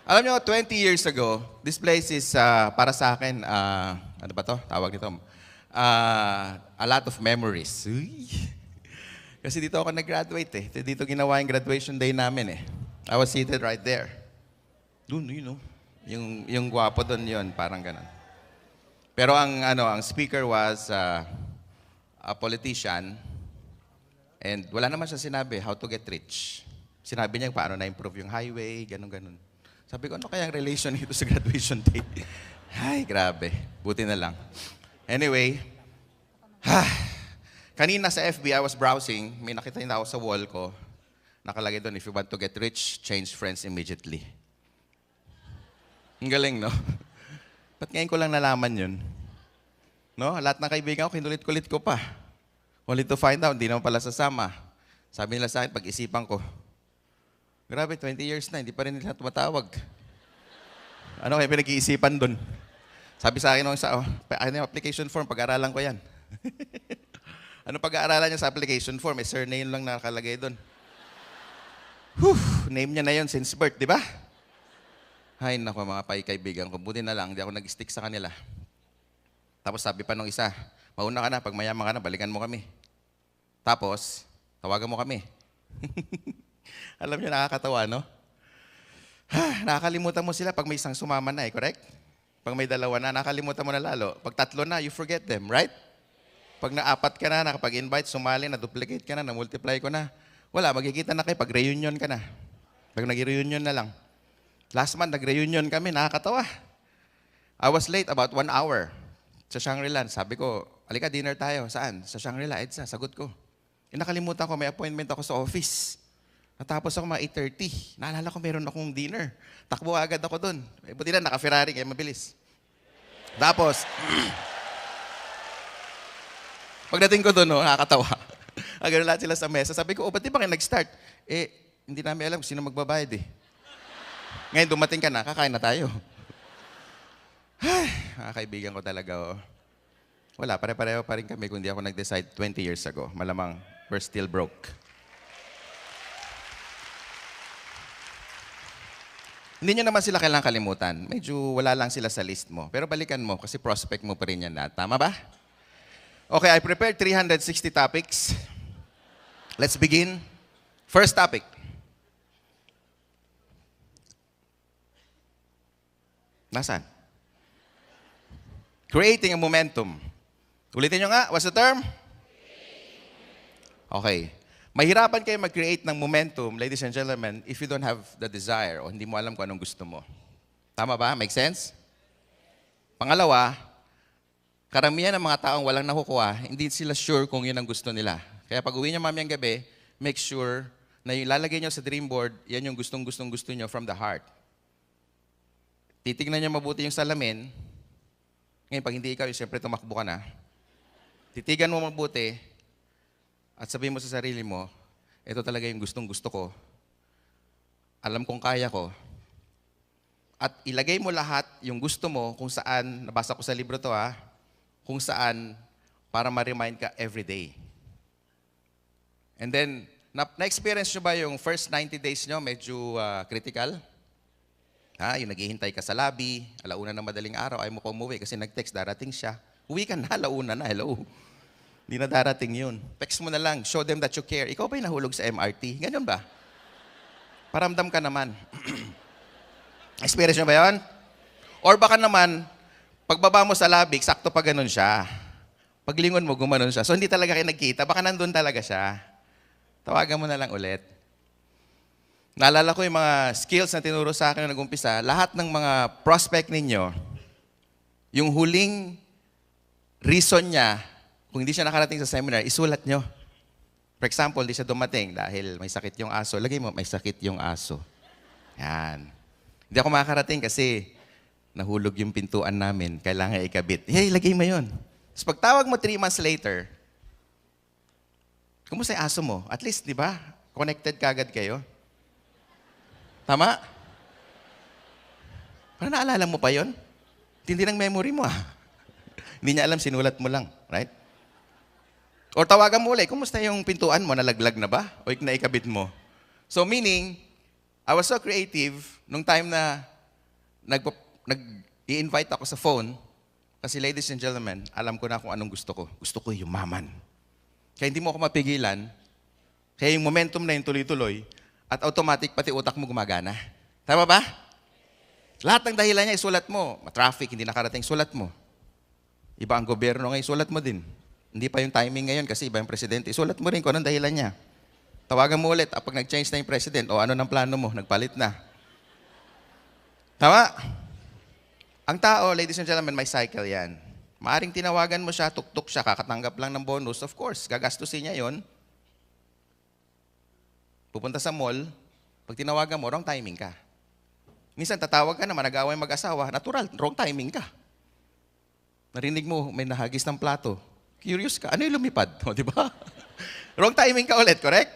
Alam nyo, 20 years ago, this place is para sa akin, ano ba to? Tawag nito. A lot of memories. Uy. Kasi dito ako nag-graduate eh. Dito ginawa yung graduation day namin eh. I was seated right there. Doon, you know. Yung gwapo doon yun, parang ganun. Pero ang speaker was a politician and wala naman siya sinabi how to get rich. Sinabi niya paano na-improve yung highway, ganun-ganun. Sabi ko, ano kaya ang relation nito sa graduation day? Ay, grabe. Buti na lang. Anyway, kanina sa FB, I was browsing. May nakita niyo ako sa wall ko. Nakalagay doon, if you want to get rich, change friends immediately. Ang galing, no? Ba't ngayon ko lang nalaman yun? No? Lahat ng kaibigan ko, kinulit-kulit ko pa. Only to find out, hindi naman pala sasama. Sabi nila sa akin, pag-isipan ko, grabe, 20 years na, hindi pa rin nila tumatawag. Ano kaya pinag-iisipan doon? Sabi sa akin nung isa, ano yung application form, pag-aaralan ko yan. Ano pag-aaralan niya sa application form? May surname lang nakalagay doon. Name niya na yun since birth, di ba? Ay, naku, mga kaibigan ko. Buti na lang, hindi ako nag-stick sa kanila. Tapos sabi pa nung isa, mauna ka na, pag mayaman ka na, balikan mo kami. Tapos, tawagan mo kami. Alam niyo, nakakatawa, no? Nakakalimutan mo sila pag may isang sumama na, correct? Pag may dalawa na, nakakalimutan mo na lalo. Pag tatlo na, you forget them, right? Pag naapat ka na, nakapag-invite, sumali, na-duplicate ka na, na-multiply ko na, wala, magkikita na kayo pag reunion ka na. Pag nag-reunion na lang. Last month, nag-reunion kami, nakakatawa. I was late about 1 hour sa Shangri-La. Sabi ko, alika, dinner tayo. Saan? Sa Shangri-La, EDSA, sagot ko. Nakalimutan ko, may appointment ako sa office. Natapos ako mga 8:30. Naalala ko, meron akong dinner. Takbo agad ako doon. Buti na, naka-Ferrari, kaya mabilis. Tapos, pagdating ko doon, nakakatawa. Agad lahat sila sa mesa. Sabi ko, ba't di ba kayo nag-start? Hindi namin alam kung sino magbabayad eh. Ngayon, dumating ka na, kakain na tayo. Mga kaibigan ko talaga, Wala, pare-pareho pa rin kami kung di ako nag-decide 20 years ago. Malamang, we're still broke. Hindi nyo naman sila kailangang kalimutan. Medyo wala lang sila sa list mo. Pero balikan mo kasi prospect mo pa rin yan na. Tama ba? Okay, I prepared 360 topics. Let's begin. First topic. Nasaan? Creating a momentum. Ulitin nyo nga, what's the term? Okay. Mahirapan kayo mag-create ng momentum, ladies and gentlemen, if you don't have the desire o hindi mo alam kung anong gusto mo. Tama ba? Make sense? Pangalawa, karamihan ng mga taong walang nakukuha, hindi sila sure kung yun ang gusto nila. Kaya pag uwi nyo mamayang gabi, make sure na yung lalagay nyo sa dream board, yan yung gusto nyo from the heart. Titignan nyo mabuti yung salamin. Ngayon, pag hindi ikaw, siyempre tumakbo ka na. Titigan mo mabuti, at sabihin mo sa sarili mo, ito talaga yung gusto ko. Alam kong kaya ko. At ilagay mo lahat yung gusto mo kung saan, nabasa ko sa libro to kung saan para ma-remind ka every day. And then, na-experience nyo ba yung first 90 days nyo medyo critical? Yung naghihintay ka sa lobby, alauna ng madaling araw, ayaw mo pa umuwi kasi nag-text, darating siya. Uwi ka na, alauna na, hello. Hindi na darating yun. Text mo na lang, show them that you care. Ikaw ba'y nahulog sa MRT? Ganyan ba? Paramdam ka naman. Experience nyo ba yun? Or baka naman, pagbaba mo sa lobby, sakto pa ganun siya. Paglingon mo, gumanon siya. So hindi talaga kayo nagkita, baka nandun talaga siya. Tawagan mo na lang ulit. Naalala ko yung mga skills na tinuro sa akin na nag-umpisa, lahat ng mga prospect ninyo, yung huling reason niya, kung hindi siya nakarating sa seminar, isulat nyo. For example, hindi siya dumating dahil may sakit yung aso. Lagay mo, may sakit yung aso. Yan. Hindi ako makakarating kasi nahulog yung pintuan namin. Kailangan ikabit. Hey, lagay mo yun. Tapos pagtawag mo 3 months later, kumusta yung aso mo? At least, di ba? Connected kagad kayo. Tama? Parang naalala mo pa yun? Tindi ng memory mo Hindi niya alam, sinulat mo lang. Right? Or tawagan mo ulit, kumusta yung pintuan mo? Nalaglag na ba? O naikabit mo? So meaning, I was so creative nung time na nag-i-invite ako sa phone, kasi ladies and gentlemen, alam ko na kung anong gusto ko. Gusto ko yumaman. Kaya hindi mo ako mapigilan, kaya yung momentum na yung tuloy-tuloy, at automatic pati utak mo gumagana. Tama ba? Lahat ng dahilan niya, isulat mo. Traffic, hindi nakarating, sulat mo. Iba ang gobyerno ngayon, sulat mo din. Hindi pa yung timing ngayon kasi iba yung presidente. Isulat mo rin kung anong dahilan niya. Tawagan mo ulit, pag nag-change na yung president, o ano ng plano mo, nagpalit na. Tama? Ang tao, ladies and gentlemen, may cycle yan. Maaring tinawagan mo siya, tuktok siya, kakatanggap lang ng bonus. Of course, gagastusin niya yon. Pupunta sa mall, pag tinawagan mo, wrong timing ka. Minsan tatawag ka naman, nag-away mag-asawa, natural, wrong timing ka. Narinig mo, may nahagis ng plato. Curious ka, ano yung lumipad? O, di ba? Wrong timing ka ulit, correct?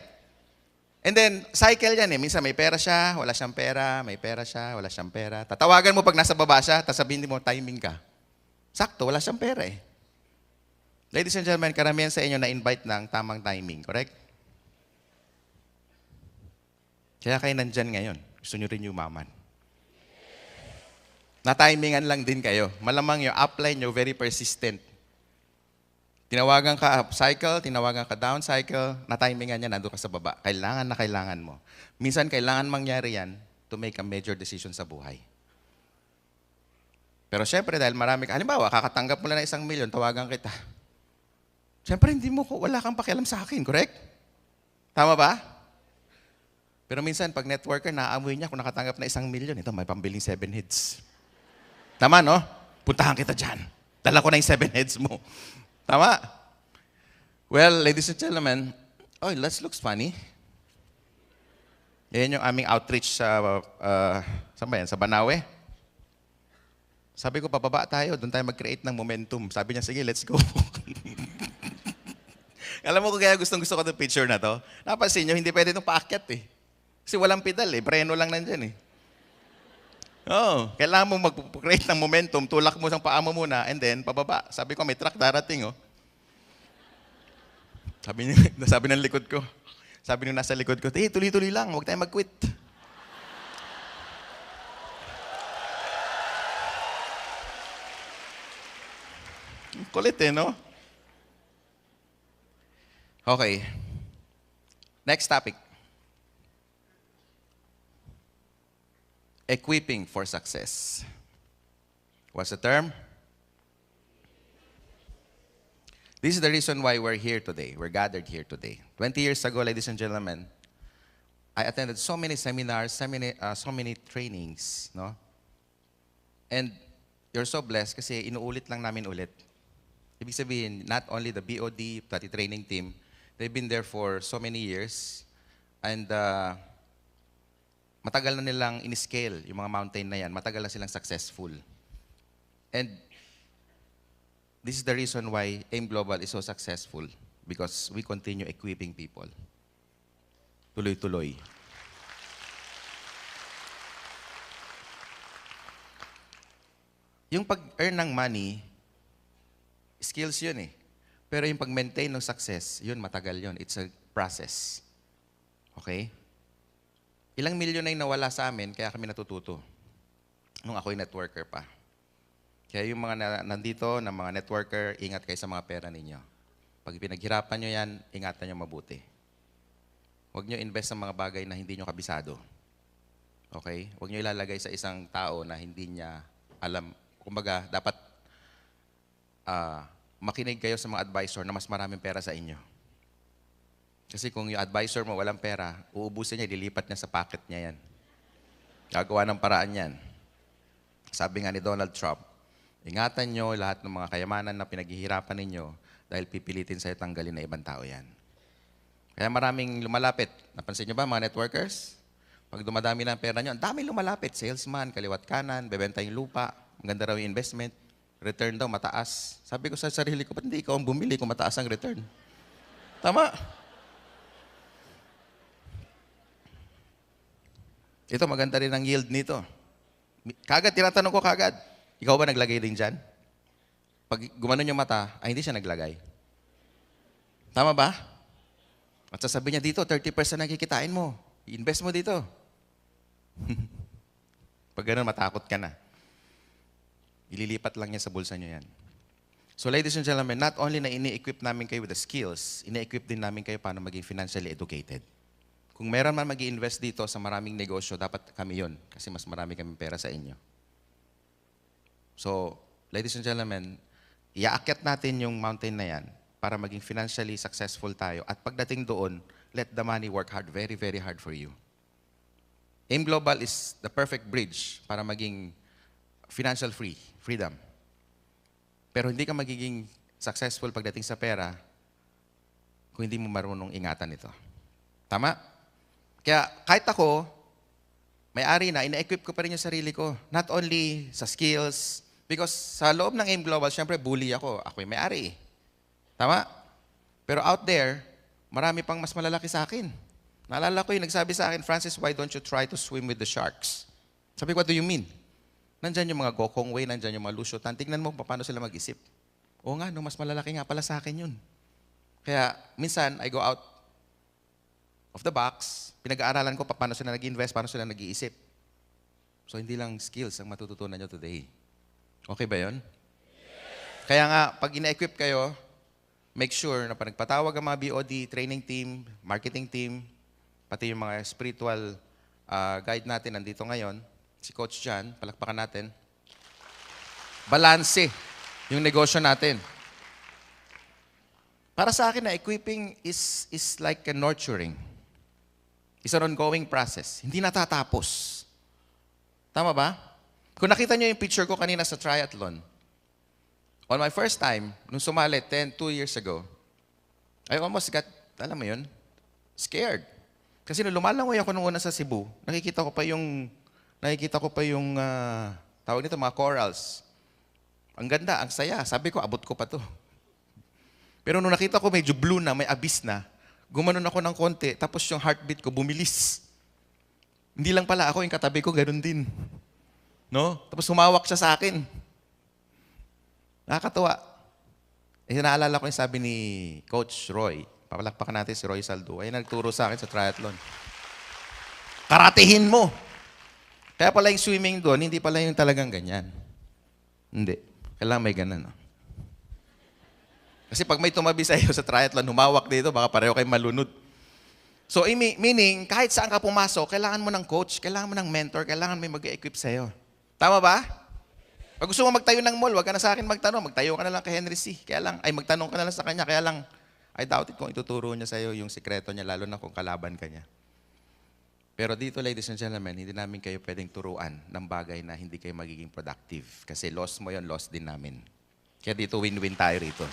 And then, cycle yan eh. Minsan may pera siya, wala siyang pera, may pera siya, wala siyang pera. Tatawagan mo pag nasa baba siya, tapos sabihin mo, timing ka. Sakto, wala siyang pera eh. Ladies and gentlemen, karamihan sa inyo na-invite ng tamang timing, correct? Kaya kayo nandyan ngayon. Gusto nyo rin yumaman. Na-timingan lang din kayo. Malamang yung upline nyo, very persistent. Tinawagan ka up cycle, tinawagan ka down cycle, na-timingan niya, nandun ka sa baba. Kailangan na kailangan mo. Minsan, kailangan mangyari yan to make a major decision sa buhay. Pero syempre, dahil marami ka, halimbawa, kakatanggap mo lang ng 1 milyon, tawagan kita. Syempre, wala kang pakialam sa akin, correct? Tama ba? Pero minsan, pag networker, naaamoy niya kung nakatanggap na 1 milyon, ito, may pambiling 7 heads. Tama, no? Puntahan kita dyan. Dala ko na yung 7 heads mo. Tama? Well, ladies and gentlemen, let's looks funny. Yan yung aming outreach sa, saan ba yan? Sa Banawe. Sabi ko, pababa tayo, doon tayo mag-create ng momentum. Sabi niya, sige, let's go. Alam mo ko kaya gustong-gusto ko itong picture na to? Napansin nyo, hindi pwede itong paakyat eh. Kasi walang pedal eh, preno lang nandyan eh. Kailangan mo mag-create ng momentum, tulak mo sa paa mo muna, and then pababa. Sabi ko, may truck darating, oh. Sabi ng likod ko. Sabi nung nasa likod ko, tuloy-tuloy lang, huwag tayo mag-quit. Kulit eh, no? Okay. Next topic. Equipping for success. What's the term? This is the reason why we're here today. We're gathered here today. 20 years ago, ladies and gentlemen, I attended so many seminars, so many trainings, no? And you're so blessed kasi inuulit lang namin ulit. Ibig sabihin, not only the BOD, pati training team, they've been there for so many years. And matagal na nilang in-scale yung mga mountain na yan. Matagal na silang successful. And this is the reason why AIM Global is so successful because we continue equipping people. Tuloy-tuloy. Yung pag-earn ng money, skills yun eh. Pero yung pag-maintain ng success, yun, matagal yun. It's a process. Okay? Ilang milyon na yung nawala sa amin, kaya kami natututo. Nung ako'y networker pa. Kaya yung mga nandito na mga networker, ingat kayo sa mga pera ninyo. Pag pinaghirapan nyo yan, ingatan nyo mabuti. Huwag nyo invest sa mga bagay na hindi nyo kabisado. Okay? Huwag nyo ilalagay sa isang tao na hindi niya alam. Kumbaga, dapat makinig kayo sa mga advisor na mas maraming pera sa inyo. Kasi kung yung advisor mo walang pera, uubusin niya, dilipat niya sa pocket niya yan. Gagawa ng paraan yan. Sabi nga ni Donald Trump, ingatan nyo lahat ng mga kayamanan na pinaghihirapan ninyo dahil pipilitin sa'yo tanggalin na ibang tao yan. Kaya maraming lumalapit. Napansin nyo ba mga networkers? Pag dumadami na ang pera nyo, ang dami lumalapit. Salesman, kaliwat kanan, bebenta yung lupa, maganda raw yung investment, return daw mataas. Sabi ko sa sarili ko, ba't hindi ikaw ang bumili kung mataas ang return? Tama. Ito, maganda rin ang yield nito. Kagad, tinatanong ko kagad. Ikaw ba naglagay din dyan? Pag gumanon yung mata, ay hindi siya naglagay. Tama ba? At sasabihin niya dito, 30% nakikitain mo. I-invest mo dito. Pag ganun, matakot ka na. Ililipat lang niya sa bulsa niyo yan. So ladies and gentlemen, not only na ini-equip namin kayo with the skills, ini-equip din namin kayo paano maging financially educated. Kung meron man mag-i-invest dito sa maraming negosyo, dapat kami yon kasi mas marami kami pera sa inyo. So, ladies and gentlemen, iaakyat natin yung mountain na yan para maging financially successful tayo. At pagdating doon, let the money work hard, very, very hard for you. AIM Global is the perfect bridge para maging financial freedom. Pero hindi ka magiging successful pagdating sa pera kung hindi mo marunong ingatan ito. Tama? Kaya kahit ako, may-ari na, ina-equip ko pa rin yung sarili ko. Not only sa skills, because sa loob ng AIM Global, syempre bully ako. Ako yung may-ari. Tama? Pero out there, marami pang mas malalaki sa akin. Naalala ko yung nagsabi sa akin, Francis, why don't you try to swim with the sharks? Sabi ko, what do you mean? Nandyan yung mga Gokong Wei, nandyan yung mga Lucio Tan. Tignan mo paano sila mag-isip. Oo nga, no, mas malalaki nga pala sa akin yun. Kaya minsan, I go out of the box, pinag-aaralan ko paano sila nag-invest, paano sila nag-iisip. So, hindi lang skills ang matututunan nyo today. Okay ba yun? Yes. Kaya nga, pag ina-equip kayo, make sure na pag nagpatawag ang mga BOD, training team, marketing team, pati yung mga spiritual guide natin nandito ngayon, si Coach John, palakpakan natin, balanse yung negosyo natin. Para sa akin na equipping is like a nurturing. It's an ongoing process. Hindi natatapos. Tama ba? Kung nakita nyo yung picture ko kanina sa triathlon, on my first time, nung sumali 2 years ago, I almost got, alam mo yun, scared. Kasi nung lumalangoy ako nung una sa Cebu, nakikita ko pa yung tawag nito, mga corals. Ang ganda, ang saya. Sabi ko, abot ko pa to. Pero nung nakita ko medyo blue na, may abyss na, gumanon ako ng konti, tapos yung heartbeat ko bumilis. Hindi lang pala ako, yung katabi ko, ganun din. No? Tapos humawak siya sa akin. Nakakatawa. Naalala ko yung sabi ni Coach Roy. Papalakpakan natin si Roy Saldo. Ay nagturo sa akin sa triathlon. Karatehin mo! Kaya pala yung swimming doon, hindi pala yung talagang ganyan. Hindi. Kailangan may ganun. No? Kasi pag may tumabi sa iyo sa triathlon, humawak dito, baka pareho kayo malunod. So, meaning, kahit saan ka pumasok, kailangan mo ng coach, kailangan mo ng mentor, kailangan may mag-equip sa iyo. Tama ba? Pag gusto mo magtayo ng mall, wag ka na sa akin magtanong, magtayo ka na lang kay Henry C. Magtanong ka na lang sa kanya, kaya lang, I doubt it kung ituturo niya sa iyo yung sikreto niya, lalo na kung kalaban ka niya. Pero dito, ladies and gentlemen, hindi namin kayo pwedeng turuan ng bagay na hindi kayo magiging productive. Kasi loss mo yon, loss din namin. Kaya dito, win-win tayo rito.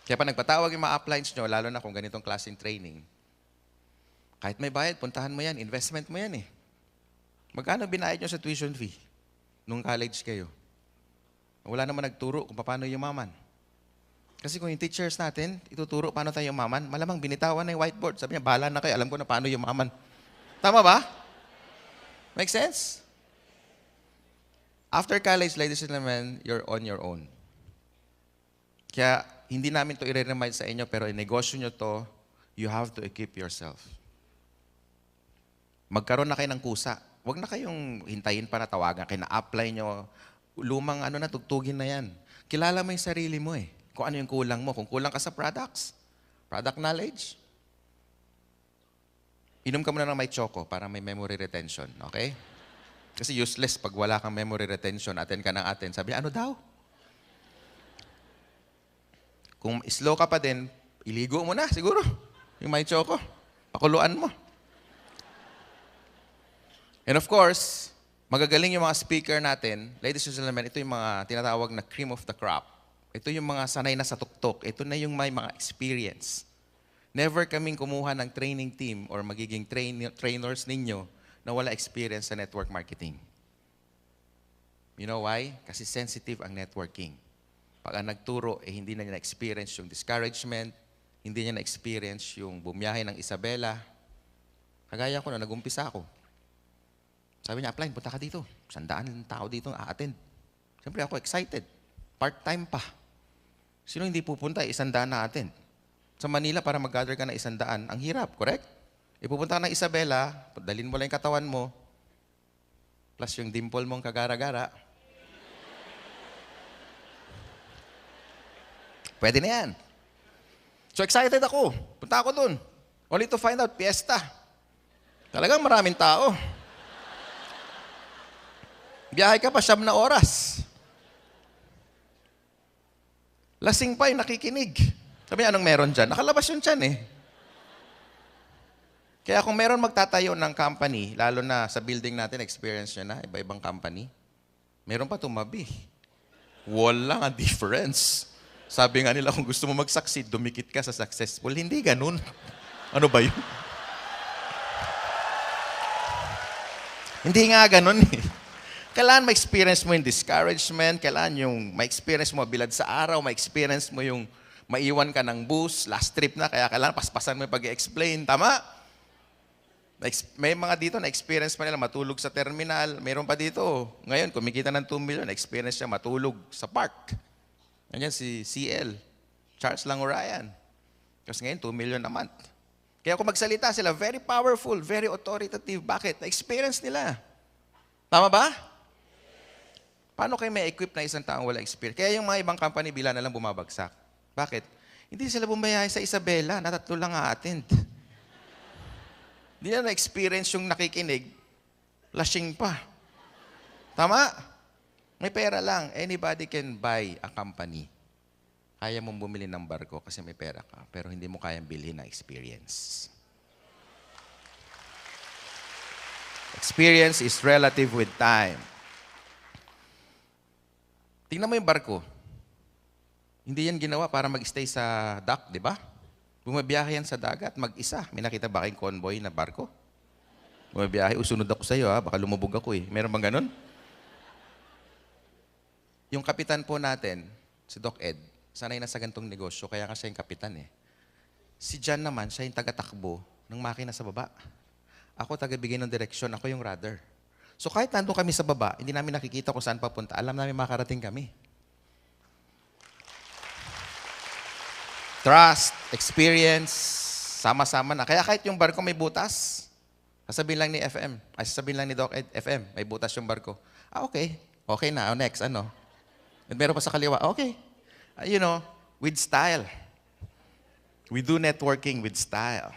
Kaya pa nagpatawag yung mga uplines nyo, lalo na kung ganitong klaseng training, kahit may bayad, puntahan mo yan, investment mo yan eh. Magkano binayad nyo sa tuition fee nung college kayo? Wala naman nagturo kung paano yumaman. Kasi kung yung teachers natin, ituturo paano tayo yumaman, malamang binitawan na yung whiteboard. Sabi niya, bahala na kayo, alam ko na paano yumaman. Tama ba? Make sense? After college, ladies and gentlemen, you're on your own. Kaya, hindi namin to i-remind sa inyo, pero negosyo nyo to, you have to equip yourself. Magkaroon na kayo ng kusa. Huwag na kayong hintayin pa na tawagan kayo, na-apply nyo. Lumang tugtugin na yan. Kilala mo yung sarili mo eh. Kung ano yung kulang mo. Kung kulang ka sa products, product knowledge, inom ka muna ng may choco para may memory retention. Okay? Kasi useless pag wala kang memory retention, attend ka ng attend. Sabi niya, ano daw? Kung slow ka pa din, iligo mo na siguro. Yung may choco. Pakuluan mo. And of course, magagaling yung mga speaker natin. Ladies and gentlemen, ito yung mga tinatawag na cream of the crop. Ito yung mga sanay na sa tuktok. Ito na yung may mga experience. Never kaming kumuha ng training team or magiging trainers ninyo na wala experience sa network marketing. You know why? Kasi sensitive ang networking. Pag ang nagturo, hindi na niya na-experience yung discouragement, hindi niya na-experience yung bumiyahe ng Isabela. Kagaya ko na, nag-umpisa ako. Sabi niya, apply, punta ka dito. 100 tao dito a-attend. Siyempre ako excited. Part-time pa. Sino hindi pupunta? 100 na attend. Sa Manila, para mag-gather ka na 100, ang hirap, correct? Ipupunta ka ng Isabela, dalhin mo lang yung katawan mo, plus yung dimple mong kagara-gara. Pwede na yan. So excited ako. Punta ako dun. Only to find out, fiesta. Talagang maraming tao. Biyahe ka pa 7 na oras. Lasing pa yung nakikinig. Sabi niya, anong meron dyan? Nakalabas yun dyan eh. Kaya kung meron magtatayo ng company, lalo na sa building natin, experience nyo na, iba-ibang company, meron pa tumabi. Walang ang difference. Sabi nga nila, kung gusto mo mag-succeed, dumikit ka sa successful. Hindi ganun. Ano ba yun? Hindi nga ganun eh. Kailangan ma-experience mo yung discouragement, kailangan yung ma-experience mo bilad sa araw, ma-experience mo yung maiwan ka ng bus, last trip na, kaya kailangan paspasan mo yung pag-explain. Tama? May mga dito na experience pa nila matulog sa terminal. Mayroon pa dito, ngayon kumikita ng 2 million, experience siya matulog sa park. Ganyan si CL, Charles Langurayan. Kasi ngayon 2 million a month. Kaya kung magsalita sila, very powerful, very authoritative. Bakit? Na-experience nila. Tama ba? Paano kayo may equip na isang taong wala experience? Kaya yung mga ibang company bila na lang bumabagsak. Bakit? Hindi sila bumayahe sa Isabela, na 3 lang a-attend. Hindi na na-experience yung nakikinig, lasing pa. Tama? May pera lang. Anybody can buy a company. Kaya mong bumili ng barko kasi may pera ka, pero hindi mo kayang bilhin na experience. Experience is relative with time. Tingnan mo yung barko. Hindi yan ginawa para mag-stay sa dock, di ba? Bumabiyahe yan sa dagat, mag-isa. May nakita ba kayong convoy na barko? Bumabiyahe, usunod ako sa iyo, baka lumubog ako eh. Meron bang ganun? Yung kapitan po natin, si Doc Ed, sanay na sa gantong negosyo, kaya nga siya yung kapitan eh. Si John naman, siya yung taga-takbo ng makina sa baba. Ako taga-bigay ng direksyon, ako yung rudder. So kahit nandun kami sa baba, hindi namin nakikita kung saan papunta, alam namin makarating kami. Trust, experience, sama-sama na. Kaya kahit yung barko may butas, sasabihin lang ni FM, ay sasabihin lang ni Doc Ed, FM, may butas yung barko. Okay. Okay na. Next, ano? At meron pa sa kaliwa. Okay. You know, with style. We do networking with style.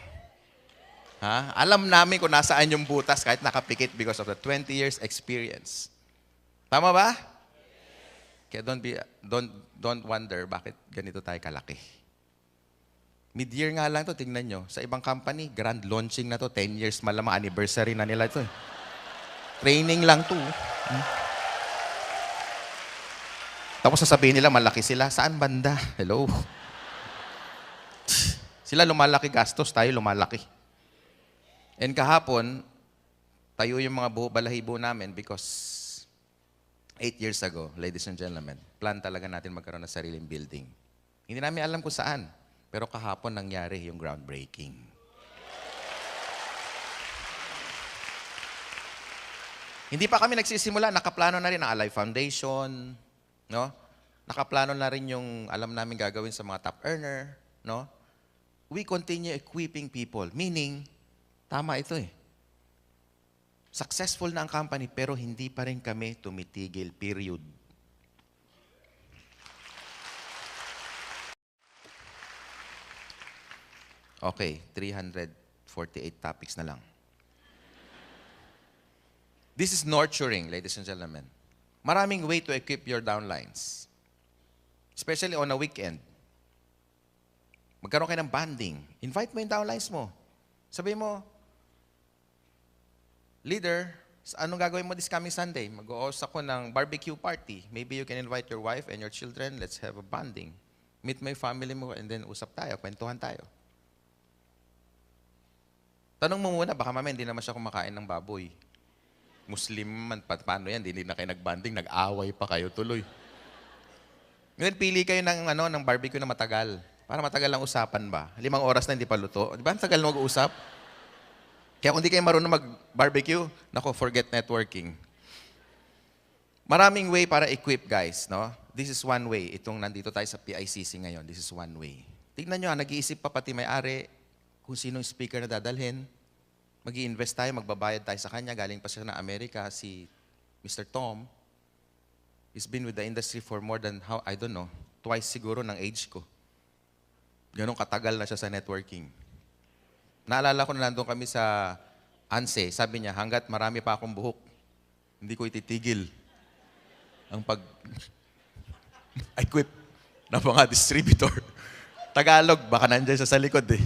Ha? Alam namin kung nasaan yung butas kahit nakapikit because of the 20 years experience. Tama ba? Kaya don't wonder bakit ganito tayo kalaki. Mid-year nga lang to, tingnan nyo. Sa ibang company, grand launching na to, 10 years malamang anniversary na nila ito. Training lang to. Tapos sasabihin nila, malaki sila. Saan banda? Hello? Sila lumalaki gastos, tayo lumalaki. And kahapon, tayo yung mga balahibo namin because 8 years ago, ladies and gentlemen, plan talaga natin magkaroon ng sariling building. Hindi namin alam kung saan. Pero kahapon nangyari yung groundbreaking. Hindi pa kami nagsisimula, nakaplano na rin ang Alive Foundation, no? Nakaplano na rin yung alam namin gagawin sa mga top earner, no? We continue equipping people, meaning, tama ito eh. Successful na ang company pero hindi pa rin kami tumitigil, period. Okay, 348 topics na lang. This is nurturing, ladies and gentlemen. Maraming way to equip your downlines. Especially on a weekend. Magkaroon kayo ng bonding. Invite mo yung downlines mo. Sabi mo, leader, anong gagawin mo this coming Sunday? Mag-o-host ako ng barbecue party. Maybe you can invite your wife and your children. Let's have a bonding. Meet my family mo and then usap tayo, kwentuhan tayo. Tanong mo muna, baka mamaya hindi naman siya kumakain ng baboy. Muslim man, paano yan? Hindi na kayo nagbanding, nag-away pa kayo tuloy. Ngayon, pili kayo ng barbecue na matagal. Para matagal lang usapan ba? 5 oras na hindi pa luto. Di ba? Tagal na mag-uusap. Kaya kung di kayo marunong mag-barbecue, nako, forget networking. Maraming way para equip, guys. No? This is one way. Itong nandito tayo sa PICC ngayon, this is one way. Tignan nyo, nag-iisip pa pati may-ari kung sinong speaker na dadalhin. Mag-i-invest tayo, magbabayad tayo sa kanya. Galing pa siya na Amerika, si Mr. Tom. He's been with the industry for more than, I don't know, twice siguro ng age ko. Ganun katagal na siya sa networking. Naalala ko na nandun kami sa ANSE. Sabi niya, hanggat marami pa akong buhok, hindi ko ititigil ang pag-equip ng mga distributor. Tagalog, baka nandiyan siya sa likod eh.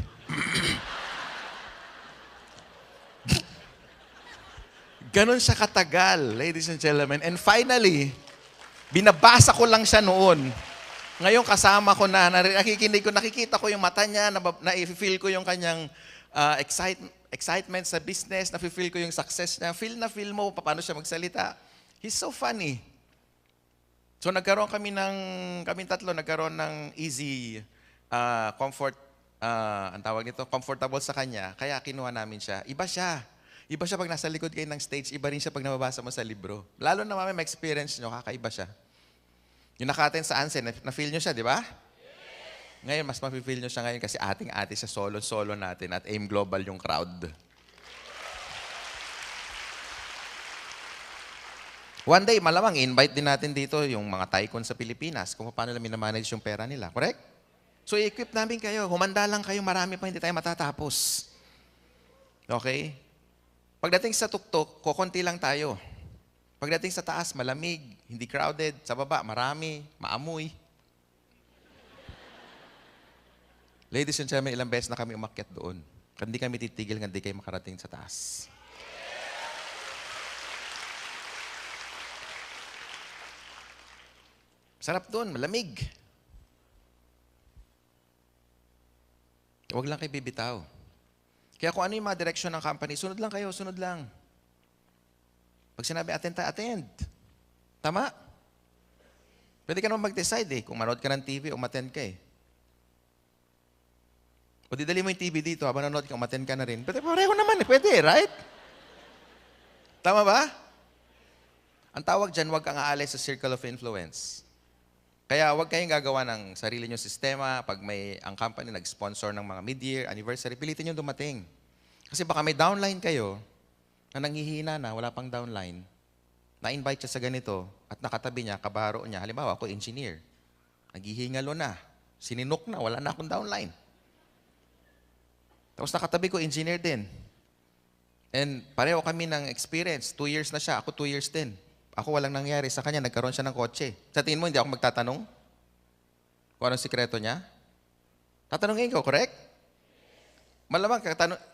Ganon siya katagal, ladies and gentlemen. And finally, binabasa ko lang siya noon. Ngayon kasama ko na, nakikita ko yung mata niya, na-feel ko yung kanyang excitement sa business, na-feel ko yung success niya. Feel na feel mo paano siya magsalita. He's so funny. So kaming tatlo, nagkaroon ng easy ang tawag nito, comfortable sa kanya. Kaya kinuha namin siya. Iba siya. Iba siya pag nasa likod kayo ng stage, iba rin siya pag nababasa mo sa libro. Lalo na may experience nyo, kakaiba siya. Yung naka-attend sa ANSE, na-feel nyo siya, di ba? Ngayon, mas ma-feel nyo siya ngayon kasi ating-ate siya, solo natin at AIM Global yung crowd. One day, malamang, invite din natin dito yung mga tycoon sa Pilipinas kung paano nila minamanage yung pera nila. Correct? So, i-equip namin kayo. Humanda lang kayo, marami pa hindi tayo matatapos. Okay? Pagdating sa tuktok, kukunti lang tayo. Pagdating sa taas, malamig, hindi crowded. Sa baba, marami, maamoy. Ladies and gentlemen, ilang beses na kami umakyat doon. Hindi kami titigil, hindi kayo makarating sa taas. Sarap doon, malamig. Huwag lang kayo bibitaw. Kaya kung ano yung mga direksyon ng company, sunod lang kayo, sunod lang. Pag sinabi, attend. Tama? Pwede ka naman mag-decide kung manood ka ng TV o umattend ka O didali mo yung TV dito, habang nanood ka, umattend ka na rin. Pwede, pareho naman pwede, right? Tama ba? Ang tawag dyan, huwag kang aalay sa circle of influence. Kaya huwag kayong gagawa ng sarili nyo sistema. Pag ang company nag-sponsor ng mga mid-year, anniversary, pilitin nyo dumating. Kasi baka may downline kayo na nanghihina na, wala pang downline, na-invite siya sa ganito at nakatabi niya, kabaro niya. Halimbawa, ako engineer. Naghihingalo na. Sininok na, wala na akong downline. Tapos nakatabi ko, engineer din. And pareho kami ng experience. 2 years na siya, ako 2 years din. Ako walang nangyari sa kanya, nagkaroon siya ng kotse. Sa tingin mo, hindi ako magtatanong? Kung anong sikreto niya? Tatanungin ko, correct? Malamang,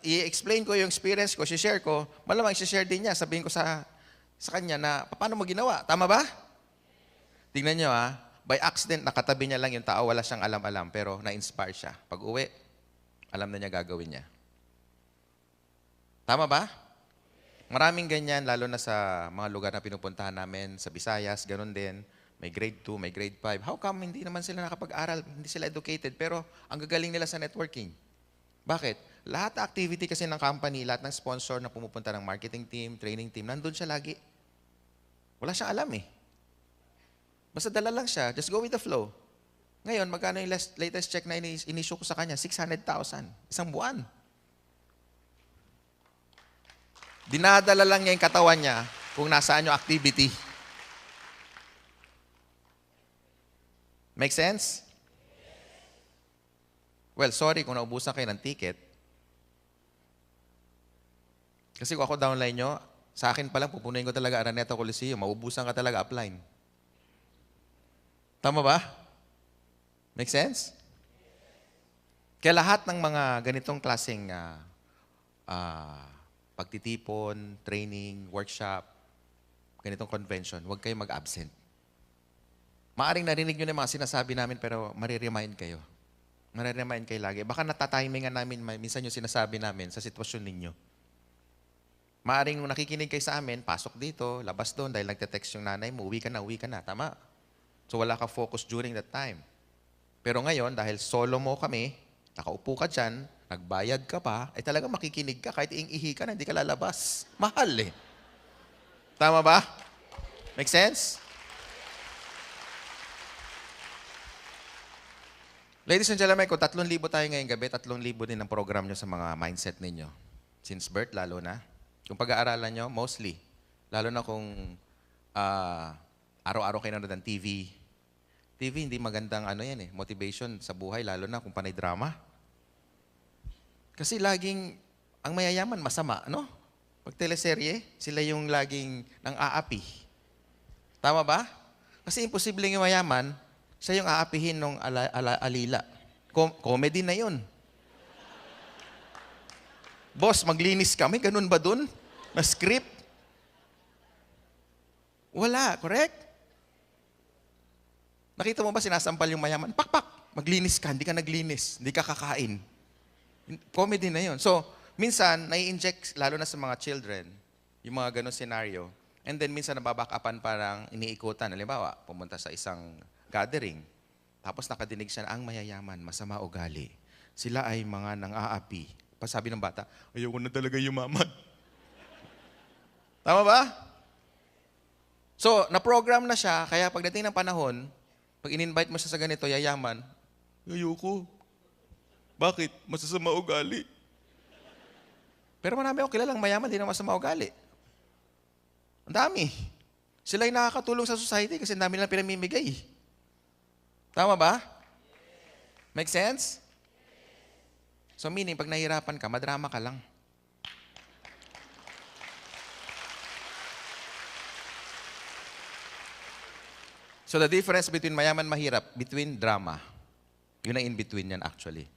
i-explain ko yung experience ko, share ko, malamang i-share din niya, sabihin ko sa kanya na, paano mo ginawa? Tama ba? Tingnan niyo by accident, nakatabi niya lang yung tao, wala siyang alam-alam, pero na-inspire siya. Pag uwi, alam na niya gagawin niya. Tama ba? Maraming ganyan, lalo na sa mga lugar na pinupuntahan namin, sa Visayas, ganun din. May grade 2, may grade 5. How come hindi naman sila nakapag-aral, hindi sila educated, pero ang gagaling nila sa networking? Bakit? Lahat ng activity kasi ng company, lahat ng sponsor na pumupunta ng marketing team, training team, nandun siya lagi. Wala siyang alam Basta dala lang siya, just go with the flow. Ngayon, magkano yung latest check na in-issue ko sa kanya? 600,000. Isang buwan. Dinadala lang niya yung katawan niya kung nasaan yung activity. Make sense? Well, sorry kung naubusan kayo ng ticket. Kasi kung ako downline nyo, sa akin pa lang, pupunuin ko talaga Araneta Coliseum. Maubusan ka talaga upline. Tama ba? Make sense? Kaya lahat ng mga ganitong klaseng pagtitipon, training, workshop, ganitong convention, huwag kayo mag-absent. Maaring narinig nyo na yung mga sinasabi namin, pero mariremind kayo. Mariremind kayo lagi. Baka natatimingan namin, minsan yung sinasabi namin sa sitwasyon ninyo. Maaring nung nakikinig kayo sa amin, pasok dito, labas doon, dahil nagte-text yung nanay mo, uwi ka na, tama. So wala ka focus during that time. Pero ngayon, dahil solo mo kami, nakaupo ka dyan, nagbayad ka pa, ay talaga makikinig ka, kahit ihi ka na, hindi ka lalabas. Mahal Tama ba? Make sense? Ladies and gentlemen, kung 3,000 tayo ngayong gabi, 3,000 din ang program nyo sa mga mindset ninyo. Since birth, lalo na. Kung pag-aaralan nyo, mostly. Lalo na kung araw-araw kayo nanonood ng TV. TV, hindi magandang motivation sa buhay, lalo na kung panay drama. Kasi laging, ang mayayaman, masama, no? Pag teleserye, sila yung laging nang aapi. Tama ba? Kasi imposibleng yung mayaman, siya yung aapihin ng alila. Comedy na yun. Boss, maglinis kami, ganun ba dun? Na script? Wala, correct? Nakita mo ba sinasampal yung mayaman? Pakpak, maglinis ka, hindi ka naglinis, hindi ka kakain. Comedy na yun. So, minsan, nai-inject, lalo na sa mga children, yung mga ganun scenario, and then minsan nababackupan parang iniikutan. Halimbawa, pumunta sa isang gathering, tapos nakadinig siya na ang mayayaman, masama ugali. Sila ay mga nang-aapi. Pasabi ng bata, ayaw ko na talaga yumaman. Tama ba? So, na-program na siya, kaya pagdating ng panahon, pag in-invite mo siya sa ganito, yayaman, ayoko. Bakit? Masasama ugali. Pero marami akong kilalang mayaman, di na masama ugali. Ang dami. Sila ay nakakatulong sa society kasi ang dami nilang pinamimigay. Tama ba? Make sense? So meaning, pag nahihirapan ka, madrama ka lang. So the difference between mayaman mahirap, between drama. Yun ang in-between yan actually.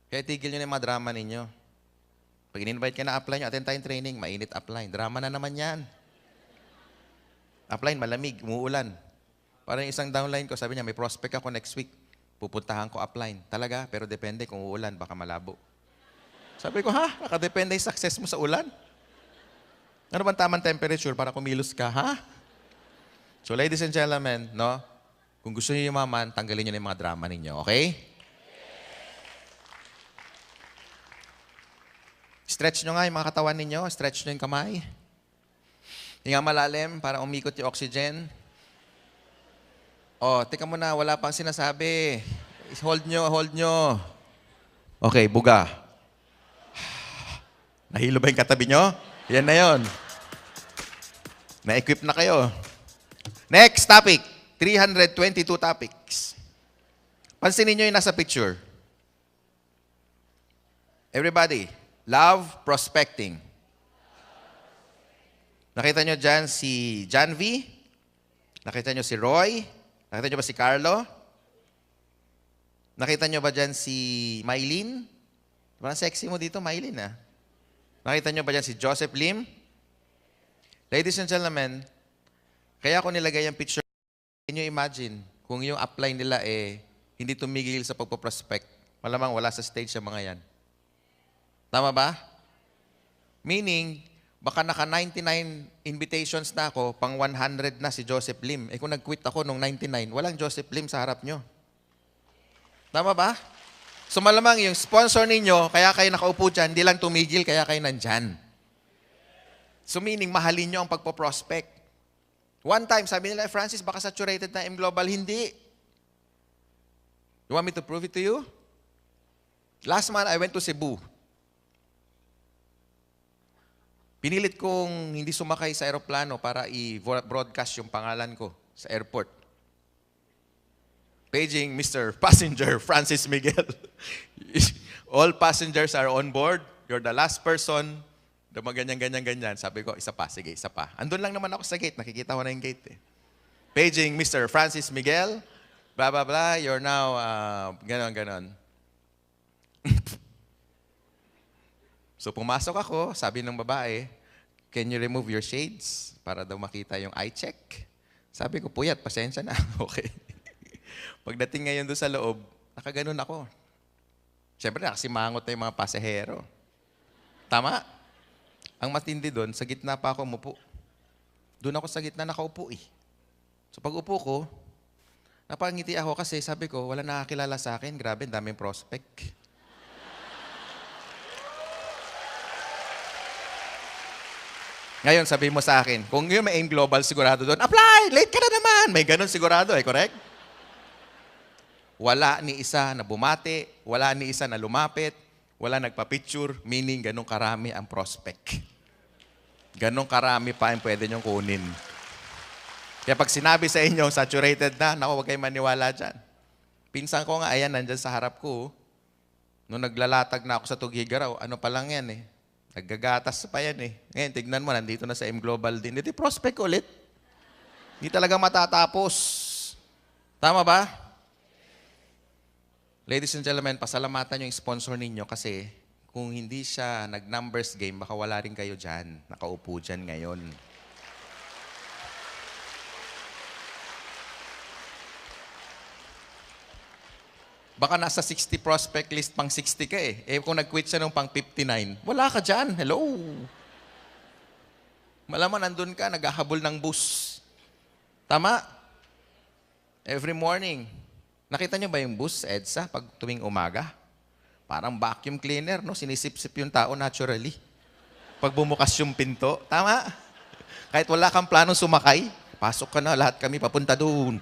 Kaya tigil nyo na yung mga drama ninyo. Pag in-invite ka na upline nyo, attend tayong training, mainit upline. Drama na naman yan. Upline, malamig, umuulan. Parang isang downline ko, sabi niya, may prospect ako next week. Pupuntahan ko upline. Talaga, pero depende kung uulan, baka malabo. Sabi ko, nakadepende yung success mo sa ulan? Ano bang tamang temperature para kumilos ka, ha? So ladies and gentlemen, no? Kung gusto niyo yumaman, tanggalin niyo na yung mga drama ninyo, okay? Stretch nyo nga yung mga katawan ninyo. Stretch nyo yung kamay. Hinga malalim para umikot yung oxygen. Teka muna, wala pang sinasabi. Hold nyo. Okay, buga. Nahilo ba yung katabi nyo? Yan na yon. Na-equip na kayo. Next topic. 322 topics. Pansinin nyo yung nasa picture. Everybody, love prospecting. Nakita nyo dyan si John V? Nakita nyo si Roy? Nakita nyo ba si Carlo? Nakita nyo ba dyan si Mylene? Parang sexy mo dito, Mylene, ah. Nakita nyo ba dyan si Joseph Lim? Ladies and gentlemen, kaya ako nilagay yung picture. Can you imagine kung yung upline nila hindi tumigil sa pagpaprospect? Malamang wala sa stage yung mga yan. Tama ba? Meaning, baka naka 99 invitations na ako, pang 100 na si Joseph Lim. Kung nag-quit ako nung 99, walang Joseph Lim sa harap nyo. Tama ba? So malamang yung sponsor ninyo, kaya kayo nakaupo dyan, hindi lang tumigil, kaya kayo nandyan. So meaning, mahalin nyo ang pagpo-prospect. One time, sabi nila, Francis, baka saturated na M Global. Hindi. You want me to prove it to you? Last month, I went to Cebu. Pinilit kong hindi sumakay sa aeroplano para i-broadcast yung pangalan ko sa airport. Paging Mr. Passenger Francis Miguel. All passengers are on board. You're the last person. Ganyan. Sabi ko, isa pa, sige, isa pa. Andun lang naman ako sa gate. Nakikita ko na yung gate. Paging Mr. Francis Miguel. Blah, blah, blah. You're now, ganon. So pumasok ako, sabi ng babae, can you remove your shades para daw makita yung eye check? Sabi ko, puyat, pasensya na. Okay. Pagdating ngayon doon sa loob, nakaganon ako. Siyempre, nakasimangot na yung mga pasahero. Tama? Ang matindi doon, sa gitna pa ako umupo. Doon ako sa gitna nakaupo eh. So pag upo ko, napangiti ako kasi sabi ko, wala nakakilala sa akin. Grabe, daming prospect. Ngayon, sabi mo sa akin, kung yun may AIM Global sigurado doon, apply! Late ka na naman! May ganun sigurado correct? Wala ni isa na bumati, wala ni isa na lumapit, Wala nagpa-picture, meaning ganun karami ang prospect. Ganun karami pa ang pwede niyong kunin. Kaya pag sinabi sa inyo, saturated na, naku, huwag kayong maniwala dyan. Pinsan ko nga, ayan, nandyan sa harap ko. Nung naglalatag na ako sa Tugigaraw, ano pa lang yan eh. Naggagatas pa yan eh. Ngayon, tignan mo, nandito na sa M Global din. Hindi, prospect ulit. Hindi talaga matatapos. Tama ba? Ladies and gentlemen, pasalamatan yung sponsor ninyo kasi kung hindi siya nag-numbers game, baka wala rin kayo dyan. Nakaupo dyan ngayon. Baka nasa 60 prospect list, pang 60 ka eh. Eh kung nag-quit siya nung pang 59, wala ka dyan. Hello? Malaman nandun ka, naghahabol ng bus. Tama? Every morning. Nakita niyo ba yung bus, EDSA, pag tuwing umaga? Parang vacuum cleaner, no? Sinisip-sip yung tao naturally. Pag bumukas yung pinto, tama? Kahit wala kang planong sumakay, pasok ka na, lahat kami papunta doon.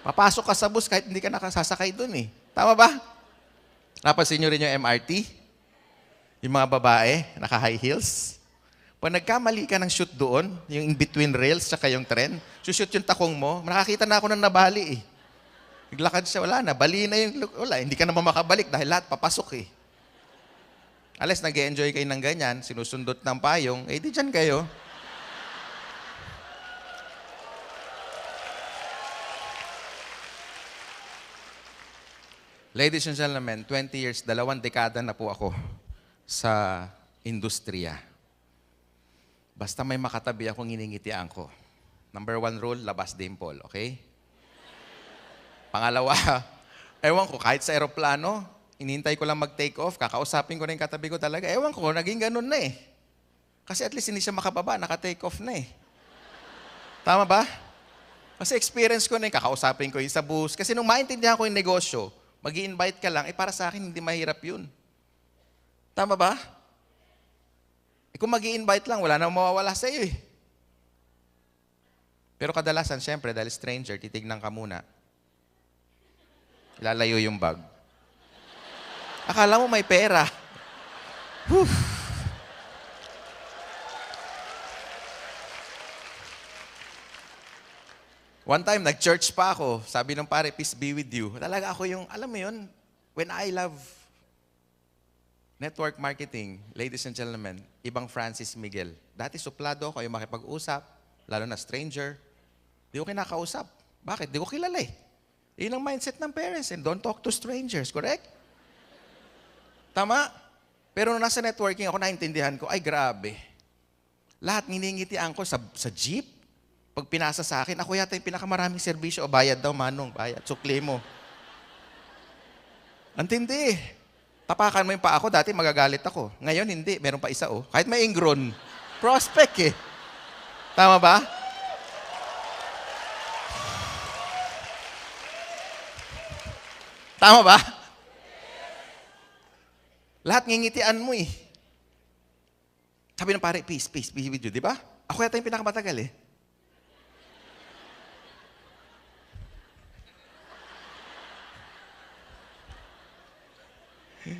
Papasok ka sa bus kahit hindi ka nakasasakay doon eh. Tama ba? Napansin niyo rin yung MRT? Yung mga babae, naka-high heels. Pag nagkamali ka ng shoot doon, yung in-between rails tsaka yung tren, shoot yung takong mo, nakakita na ako ng nabali eh. Naglakad siya, wala na. Bali na yung, wala, hindi ka naman makabalik dahil lahat papasok eh. Alas, nag-e-enjoy kayo ng ganyan, sinusundot ng payong, eh di dyan kayo. Ladies and gentlemen, 20 years, 2 dekada na po ako sa industriya. Basta may makatabi akong iningitian ko. Number 1 rule, labas dimple, okay? Pangalawa, ewan ko, kahit sa aeroplano, inintay ko lang mag-take off, kakausapin ko na yung katabi ko talaga. Ewan ko, naging ganun na eh. Kasi at least hindi siya makababa, naka-take off na eh. Tama ba? Kasi experience ko na yung kakausapin ko yung sa bus. Kasi nung maintindihan ko yung negosyo, mag-i-invite ka lang, eh para sa akin, hindi mahirap yun. Tama ba? Eh kung mag-i-invite lang, wala nang mawawala sa iyo eh. Pero kadalasan, syempre, dahil stranger, titignan ka muna. Lalayo yung bag. Akala mo may pera. Whew. One time, nag-church pa ako. Sabi ng pare, peace be with you. Talaga ako yung, alam mo yun, when I love network marketing, ladies and gentlemen, ibang Francis Miguel. Dati suplado ako, yung makipag-usap, lalo na stranger. Di ko kinakausap. Bakit? Di ko kilala eh. Yun ang mindset ng parents and don't talk to strangers, correct? Tama? Pero nung nasa networking ako, naintindihan ko, ay grabe. Lahat nginingitian ko sa jeep. Pag pinasa sa akin, ako yata yung pinakamaraming serbisyo. O bayad daw, manong, bayad, sukli mo. Antindi. Tapakan mo yung pa ako, dati magagalit ako. Ngayon, hindi. Meron pa isa, oh. Kahit may ingron. Prospect eh. Tama ba? Tama ba? Lahat ngingitian mo eh. Sabi ng pare, peace be with you, di ba? Ako yata yung pinakamatagal eh.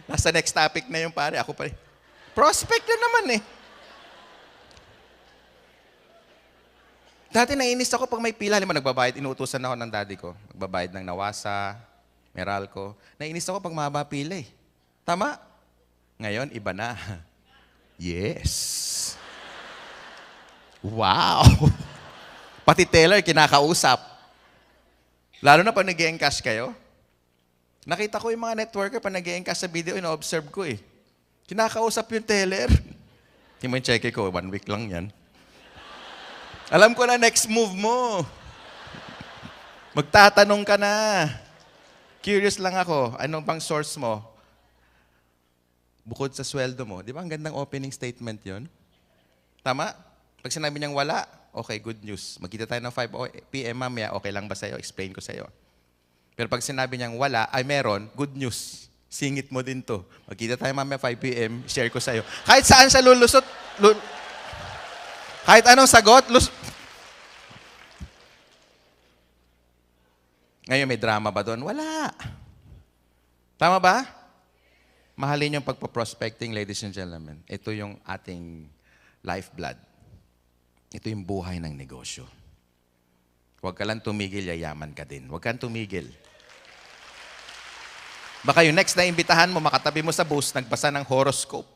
Nasa next topic na yung pare, ako pa rin. Prospect na naman eh. Dati nainis ako pag may pila, halimbawa nagbabayad, inuutusan ako ng daddy ko. Nagbabayad ng Nawasa, Meralco. Nainis ako pag mahaba pila eh. Tama? Ngayon, iba na. Yes. Wow. Pati teller, kinakausap. Lalo na pag nag-e-encash kayo. Nakita ko yung mga networker, pag nag-e-encash sa video, ino-observe ko eh. Kinakausap yung teller. Hindi mo yung check ko, 1 week lang yan. Alam ko na next move mo. Magtatanong ka na. Curious lang ako, anong bang source mo? Bukod sa sweldo mo. Di ba ang gandang opening statement yon? Tama? Pag sinabi niyang wala, okay, good news. Magkita tayo ng 5 p.m. mamaya, okay lang ba sa'yo? Explain ko sa'yo. Pero pag sinabi niyang wala, ay meron, good news. Singit mo din to. Magkita tayo mamaya 5 p.m., share ko sa'yo. Kahit saan siya lulusot, kahit anong sagot, ngayon may drama ba doon? Wala. Tama ba? Mahalin yung pagpo-prospecting, ladies and gentlemen. Ito yung ating lifeblood. Ito yung buhay ng negosyo. Huwag ka lang tumigil, yayaman ka din. Huwag kang tumigil. Baka yung next na imbitahan mo, makatabi mo sa bus, nagbasa ng horoscope.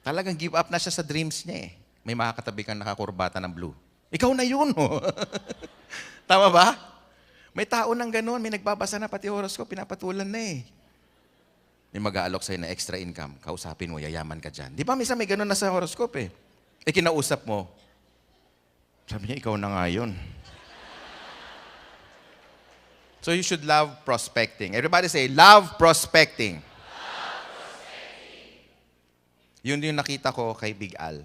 Talagang give up na siya sa dreams niya eh. May makakatabi kang nakakurbata ng blue. Ikaw na yun, oh. Tama ba? May tao nang ganun, may nagbabasa na pati horoscope, pinapatulan na eh. May mag-aalok sa'yo na extra income, kausapin mo, yayaman ka dyan. Di ba minsan may ganun na sa horoscope eh. Kinausap mo. Sabi niya, ikaw na nga yun. So you should love prospecting. Everybody say, love prospecting. Love prospecting. Yun yung nakita ko kay Big Al.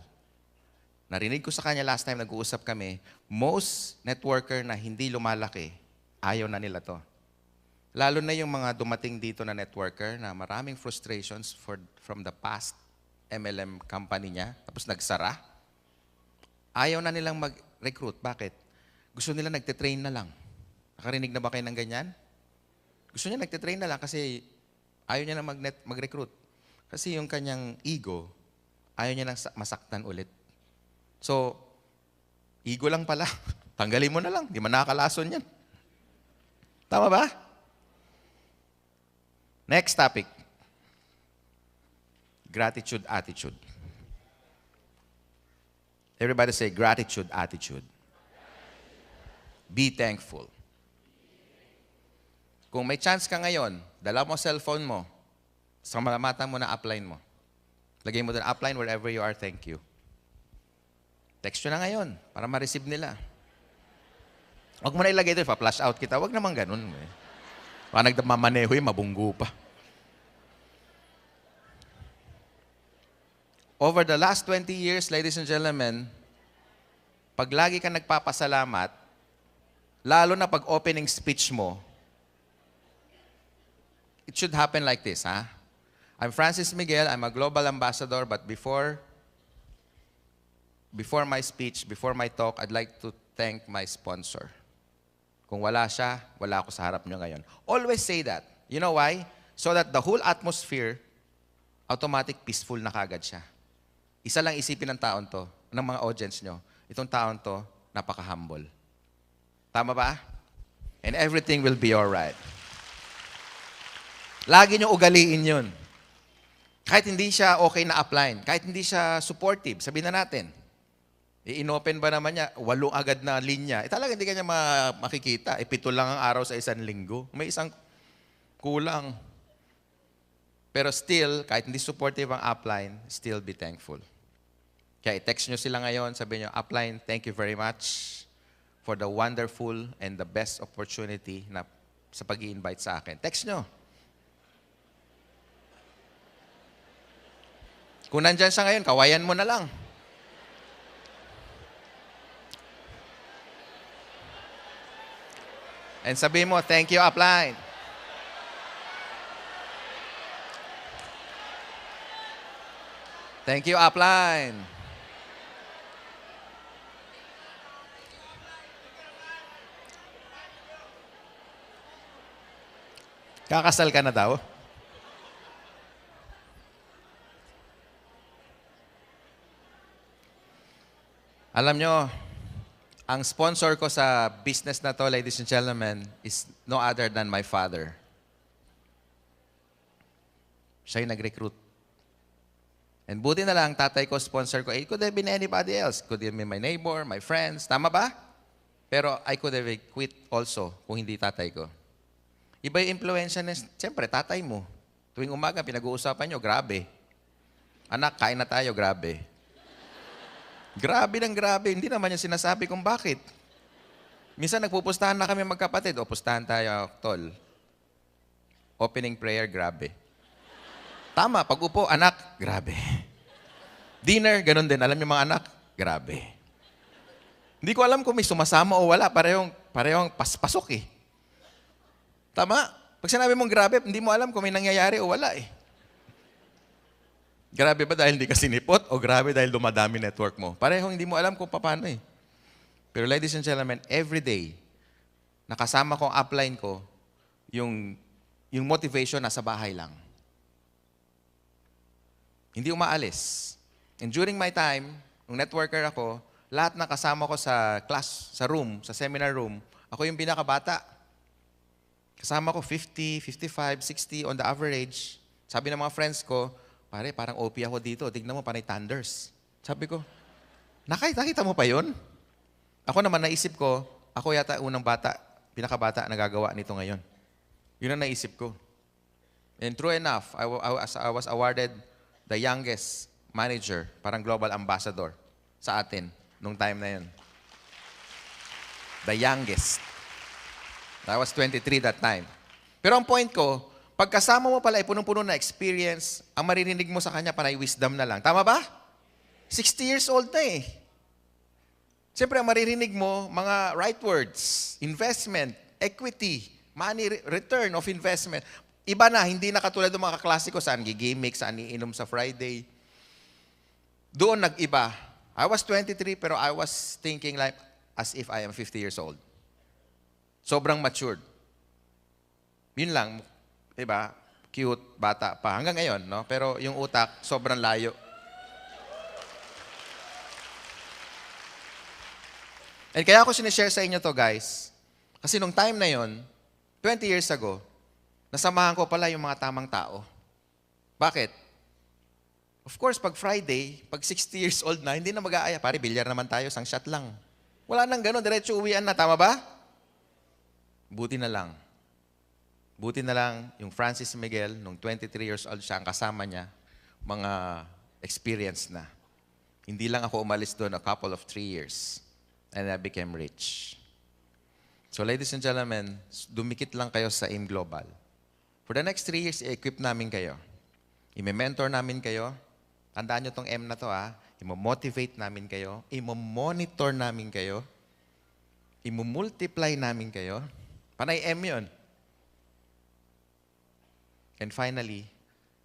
Narinig ko sa kanya last time nag-uusap kami, most networker na hindi lumalaki, ayaw na nila to. Lalo na yung mga dumating dito na networker na maraming frustrations from the past MLM company niya, tapos nagsara. Ayaw na nilang mag-recruit. Bakit? Gusto nila nagtitrain na lang. Nakarinig na ba kayo ng ganyan? Gusto niya nagtitrain na lang kasi ayaw niya na mag-recruit. Kasi yung kanyang ego, ayaw niya nang masaktan ulit. So, ego lang pala. Tanggalin mo na lang. Di man nakakalason yan. Tama ba? Next topic. Gratitude attitude. Everybody say gratitude attitude. Be thankful. Kung may chance ka ngayon, dala mo cellphone mo, sa mata mo na upline mo. Lagay mo doon upline wherever you are, thank you. Text nyo na ngayon para ma-receive nila. Huwag mo na ilagay doon, pa-flash out kita. Huwag naman ganun. Eh. Baka nagmamaneho mabunggo pa. Over the last 20 years, ladies and gentlemen, pag lagi ka nagpapasalamat, lalo na pag opening speech mo, it should happen like this, ha? I'm Francis Miguel, I'm a global ambassador, but before my speech, before my talk, I'd like to thank my sponsor. Kung wala siya, wala ako sa harap niyo ngayon. Always say that. You know why? So that the whole atmosphere, automatic peaceful na kagad siya. Isa lang isipin ng taon to, ng mga audience nyo, itong taon to, napaka-humble. Tama ba? And everything will be alright. Lagi nyo ugaliin yun. Kahit hindi siya okay na upline, kahit hindi siya supportive, sabihin na natin, i-inopen ba naman niya, 8 agad na linya. Talaga hindi kanya makikita. 7 lang ang araw sa isang linggo. May isang kulang. Pero still, kahit hindi supportive ang upline, still be thankful. Kaya i-text nyo sila ngayon, sabihin nyo, upline, thank you very much for the wonderful and the best opportunity na sa pag-i-invite sa akin. Text nyo. Kung nandyan siya ngayon, kawayan mo na lang. And sabihin mo, thank you, upline. Thank you, upline. Kakasal ka na daw? Alam nyo, ang sponsor ko sa business na to, ladies and gentlemen, is no other than my father. Siya yung nag-recruit. And buti na lang, tatay ko, sponsor ko. It could have been anybody else. It could have been my neighbor, my friends. Tama ba? Pero I could have quit also kung hindi tatay ko. Iba yung influensya na, siyempre, tatay mo. Tuwing umaga, pinag-uusapan nyo, grabe. Anak, kain na tayo, grabe. Grabe ng grabe. Hindi naman yung sinasabi kung bakit. Minsan nagpupustahan na kami magkapatid. O, pustahan tayo, tol. Opening prayer, grabe. Tama, pag upo, anak, grabe. Dinner, ganun din. Alam niyo mga anak, grabe. Hindi ko alam kung may sumasama o wala. Parehong paspasok eh. Tama? Pag sinabi mong grabe, hindi mo alam kung may nangyayari o wala eh. Grabe ba dahil hindi ka sinipot o grabe dahil dumadami network mo? Parehong hindi mo alam kung paano eh. Pero ladies and gentlemen, every day, nakasama ko ang upline ko, yung motivation nasa bahay lang. Hindi umaalis. And during my time, nung networker ako, lahat ng kasama ko sa class, sa room, sa seminar room, ako yung pinakabata. Kasama ko 50, 55, 60 on the average. Sabi ng mga friends ko, pare, parang OP ako dito. Tignan mo, panay thunders. Sabi ko, nakita mo pa yun? Ako naman naisip ko, ako yata unang bata, pinakabata na gagawa nito ngayon. Yun ang naisip ko. And true enough, I was awarded the youngest manager, parang global ambassador sa atin nung time na yun. The youngest. I was 23 that time. Pero ang point ko, pagkasama mo pala ay punong-puno na experience, ang maririnig mo sa kanya panay wisdom na lang. Tama ba? 60 years old na eh. Siyempre, ang maririnig mo, mga right words, investment, equity, money, return of investment. Iba na, hindi na katulad ng mga kaklase ko, saan gigimik, saan iinom sa Friday. Doon nag-iba. I was 23 pero I was thinking like as if I am 50 years old. Sobrang matured. Yun lang, diba? Cute, bata pa. Hanggang ngayon, no? Pero yung utak, sobrang layo. And kaya ako sinishare sa inyo to, guys. Kasi nung time na yon, 20 years ago, nasamahan ko pala yung mga tamang tao. Bakit? Of course, pag Friday, pag 60 years old na, hindi na mag-aaya. Pare, bilyar naman tayo, isang shot lang. Wala nang gano'n, diretso uwian na. Tama ba? Buti na lang. Buti na lang yung Francis Miguel, nung 23 years old siya, ang kasama niya, mga experience na. Hindi lang ako umalis doon a couple of 3 years. And I became rich. So ladies and gentlemen, dumikit lang kayo sa AIM Global. For the next 3 years, i-equip namin kayo. I-mentor namin kayo. Tandaan nyo tong M na to ha. I-motivate namin kayo. I-monitor namin kayo. I-multiply namin kayo. Panay M yun. And finally,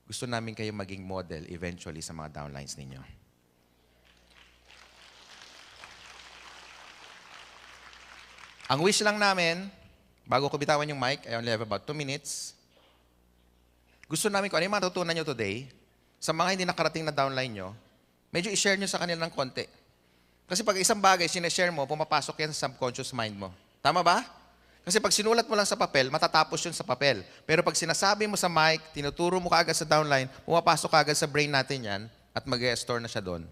gusto namin kayo maging model eventually sa mga downlines ninyo. Ang wish lang namin, bago ko bitawan yung mic, I only have about 2 minutes. Gusto namin kung ano yung matutunan nyo today, sa mga hindi nakarating na downline nyo, medyo i-share nyo sa kanila ng konti. Kasi pag isang bagay, sinashare mo, pumapasok yan sa subconscious mind mo. Tama ba? Kasi pag sinulat mo lang sa papel, matatapos yun sa papel. Pero pag sinasabi mo sa mic, tinuturo mo kaagad sa downline, pumapasok kaagad sa brain natin yan, at mag-store na siya doon.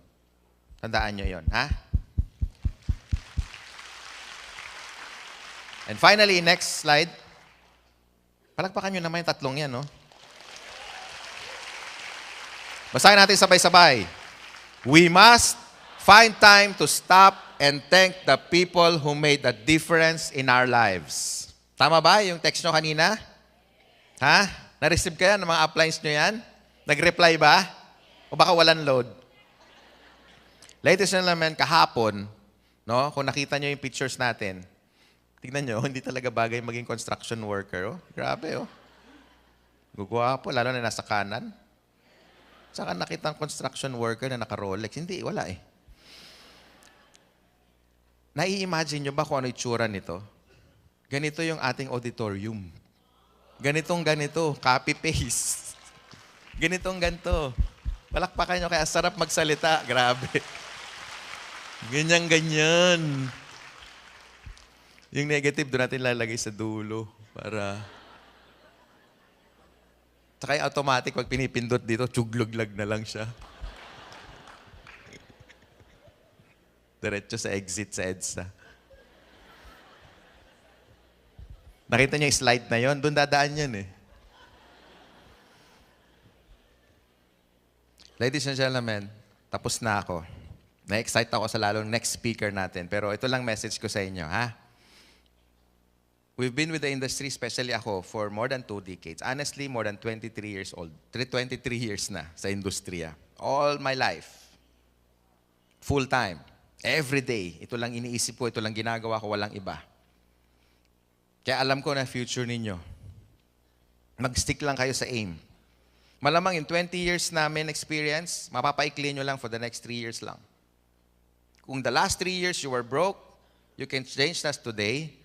Tandaan nyo yun, ha? And finally, next slide. Palagpakan nyo naman yung tatlong yan, no? Basahin natin sabay-sabay. We must find time to stop and thank the people who made a difference in our lives. Tama ba yung text nyo kanina? Ha? Na-receive kaya ng mga uplines nyo yan? Nag-reply ba? O baka walang load? Ladies and gentlemen, kahapon, no, kung nakita nyo yung pictures natin, tignan nyo, hindi talaga bagay maging construction worker. Oh. Grabe, oh. Gugwapo, lalo na nasa kanan. Saka nakita ang construction worker na naka-Rolex. Hindi, wala eh. Nai-imagine nyo ba kung ano itsura nito? Ganito yung ating auditorium. Ganito, copy-paste. Ganito. Palakpakan nyo, kaya sarap magsalita. Grabe. Ganyan. Yung negative, doon natin lalagay sa dulo para... Tsaka yung automatic, pag pinipindot dito, tsugluglag na lang siya. Diretso sa exit sa EDSA. Nakita niyo yung slide na yon? Doon dadaan yan eh. Ladies and gentlemen, tapos na ako. Na-excite ako sa lalong next speaker natin. Pero ito lang message ko sa inyo, ha? We've been with the industry, especially ako, for more than 2 decades. Honestly, more than 23 years old. 23 years na sa industriya. All my life. Full time. Every day. Ito lang iniisip ko, ito lang ginagawa ko, walang iba. Kaya alam ko na future ninyo. Mag-stick lang kayo sa AIM. Malamang in 20 years namin experience, mapapaikli nyo lang for the next 3 years lang. Kung the last 3 years you were broke, you can change that today.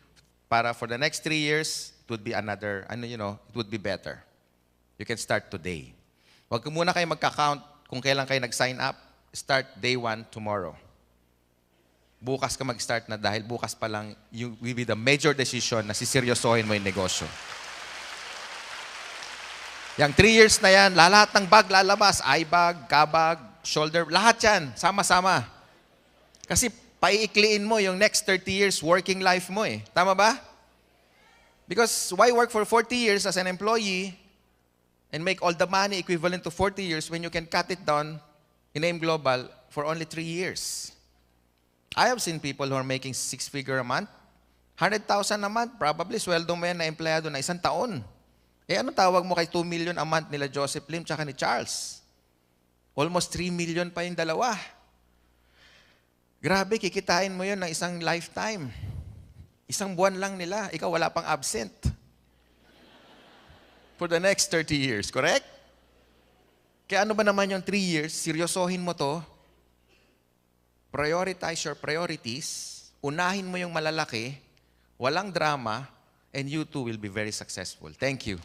Para for the next 3 years, it would be another, it would be better. You can start today. Huwag muna kayo magka-count kung kailan kayo nag-sign up, start day 1 tomorrow. Bukas ka mag-start na dahil bukas pa lang, you will be the major decision na siseryosohin mo yung negosyo. Yang 3 years na yan, lahat ng bag lalabas, eye bag, kabag, shoulder, lahat yan, sama-sama. Kasi paiikliin mo yung next 30 years working life mo eh. Tama ba? Because why work for 40 years as an employee and make all the money equivalent to 40 years when you can cut it down in AIM Global for only 3 years? I have seen people who are making 6-figure a month, 100,000 a month, probably sweldo mo yan na empleyado na 1 taon. Eh ano tawag mo kay 2 million a month nila Joseph Lim tsaka ni Charles? Almost 3 million pa yung dalawa. Grabe, kikitain mo yun ng isang lifetime. 1 buwan lang nila, ikaw wala pang absent. For the next 30 years, correct? Kaya ano ba naman yung 3 years, seryosohin mo to, prioritize your priorities, unahin mo yung malalaki, walang drama, and you too will be very successful. Thank you.